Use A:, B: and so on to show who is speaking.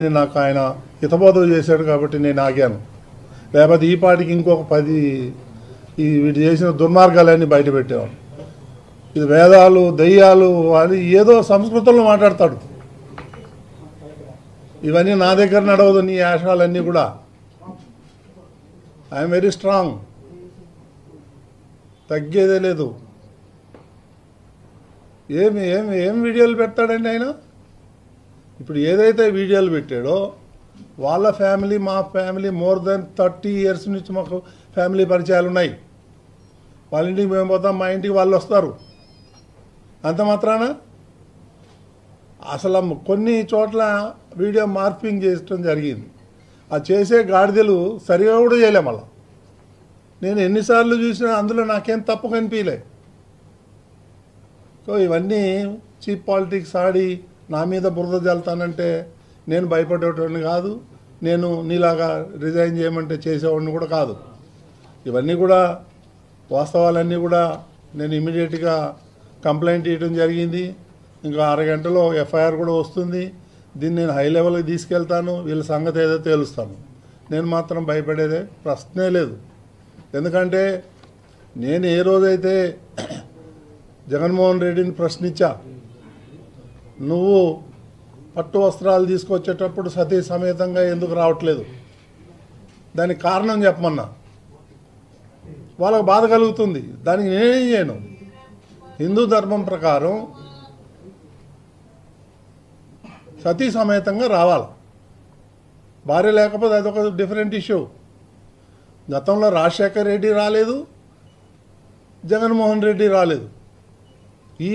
A: నాకు ఆయన హితబోధం చేశాడు కాబట్టి నేను ఆగాను. లేకపోతే ఈ పాటికి ఇంకొక 10 వీటి చేసిన దుర్మార్గాలన్నీ బయట పెట్టేవాడు. ఇది వేదాలు దయ్యాలు అని ఏదో సంస్కృతంలో మాట్లాడతాడు. ఇవన్నీ నా దగ్గర నడవదు. నీ యాషాలన్నీ కూడా ఐఎమ్ వెరీ స్ట్రాంగ్, తగ్గేదే లేదు. ఏం వీడియోలు పెడతాడండి ఆయన? ఇప్పుడు ఏదైతే వీడియోలు పెట్టాడో వాళ్ళ ఫ్యామిలీ మా ఫ్యామిలీ మోర్ దెన్ 30 years నుంచి మాకు ఫ్యామిలీ పరిచయాలు ఉన్నాయి. వాళ్ళ ఇంటికి మేము పోతాం, మా ఇంటికి వాళ్ళు వస్తారు. అంత మాత్రాన అసలు కొన్ని చోట్ల వీడియో మార్పింగ్ చేయడం జరిగింది. ఆ చేసే గాడిదలు సరిగా కూడా చేయలే. మళ్ళా నేను ఎన్నిసార్లు చూసినా అందులో నాకేం తప్పు కనిపించలే. సో ఇవన్నీ చీప్ పాలిటిక్స్ ఆడి నా మీద బురద జల్తానంటే నేను భయపడేటోడిని కాదు. నేను నీలాగా రిజైన్ చేయమంటే చేసేవాడిని కూడా కాదు. ఇవన్నీ కూడా వాస్తవాలన్నీ కూడా నేను ఇమీడియట్గా కంప్లైంట్ ఇవ్వడం జరిగింది. ఇంకా 6 గంటలో ఎఫ్ఐఆర్ కూడా వస్తుంది. దీన్ని నేను హై లెవెల్కి తీసుకెళ్తాను. వీళ్ళ సంగతి ఏదో తేలుస్తాను. నేను మాత్రం భయపడేదే ప్రశ్నే లేదు. ఎందుకంటే నేను ఏ రోజైతే జగన్మోహన్ రెడ్డిని ప్రశ్నించా, నువ్వు పట్టు వస్త్రాలు తీసుకొచ్చేటప్పుడు సతీ సమేతంగా ఎందుకు రావట్లేదు, దానికి కారణం చెప్పమన్నా. వాళ్ళకు బాధ కలుగుతుంది. దానికి నేనేం చేయను. హిందూ ధర్మం ప్రకారం సతీ సమేతంగా రావాలి. భార్య లేకపోతే అదొక డిఫరెంట్ ఇష్యూ. గతంలో రాజశేఖర్ రెడ్డి రాలేదు, జగన్మోహన్ రెడ్డి రాలేదు. ఈ